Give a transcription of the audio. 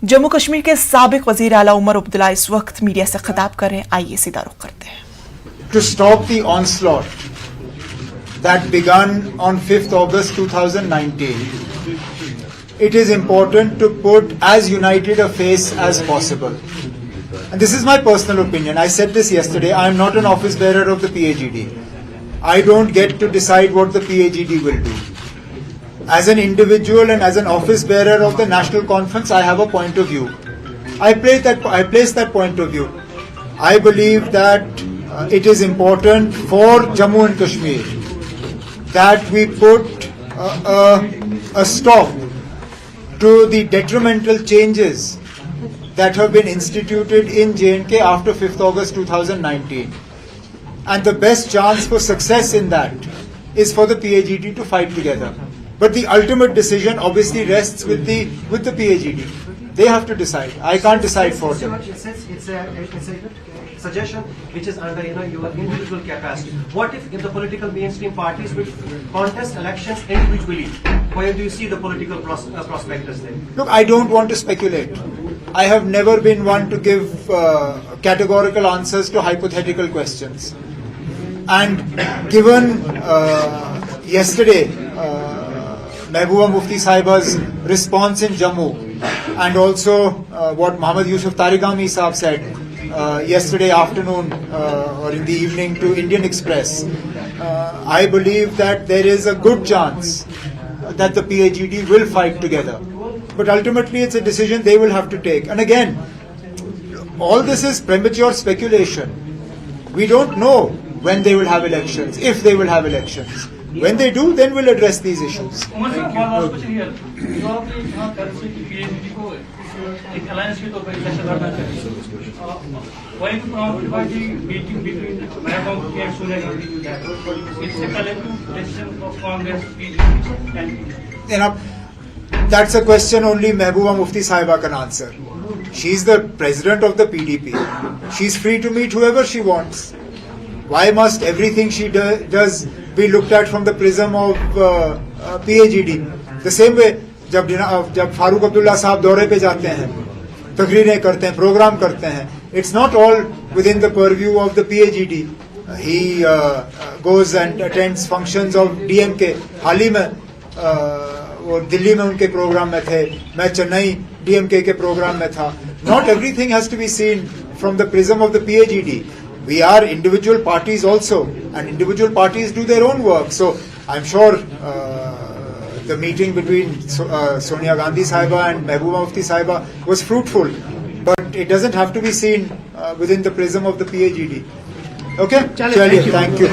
जम्मू कश्मीर के साबिक वजीर आला उमर अब्दुल्ला इस वक्त मीडिया से खिताब कर रहे हैं। आइए सीधा रुख करते हैं। To stop the onslaught that began on 5th August 2019, it is important to put as united a face as possible. And this is my personal opinion. I said this yesterday. I am not an office bearer of the PAGD. I don't get to decide what the PAGD will do. As an individual and as an office bearer of the National Conference, I have a point of view. I place that point of view. I believe that it is important for Jammu and Kashmir that we put a stop to the detrimental changes that have been instituted in J&K after 5th August 2019. And the best chance for success in that is for the PAGD to fight together. But the ultimate decision obviously rests with the PAGD. They have to decide. I can't decide for them. It's a suggestion which is under your individual capacity. What if the political mainstream parties will contest elections individually? Where do you see the political prospectus there? Look, I don't want to speculate. I have never been one to give categorical answers to hypothetical questions. And given yesterday Mehbooba Mufti Sahiba's response in Jammu, and also what Muhammad Yusuf Tarigami Sahab said yesterday afternoon or in the evening to Indian Express, I believe that there is a good chance that the PAGD will fight together. But ultimately it's a decision they will have to take. And again, all this is premature speculation. We don't know when they will have elections, if they will have elections. When they do, then we'll address these issues. That's a question only Mehbooba Mufti Sahiba can answer. She's the president of the PDP. She's free to meet whoever she wants. Why must everything she does be looked at from the prism of PAGD? The same way, जब फारूक अब्दुल्ला साहब दौरे पे जाते हैं, तकरीरें करते हैं, programme करते हैं, it's not all within the purview of the PAGD. He goes and attends functions of DMK. हाल ही में वो दिल्ली में उनके प्रोग्राम में थे, मैं चेन्नई DMK के प्रोग्राम में था. Not everything has to be seen from the prism of the PAGD. We are individual parties also, and individual parties do their own work. So I'm sure the meeting between Sonia Gandhi Sahiba and Mehbooba Mufti Sahiba was fruitful, but it doesn't have to be seen within the prism of the PAGD. Okay? Thank you.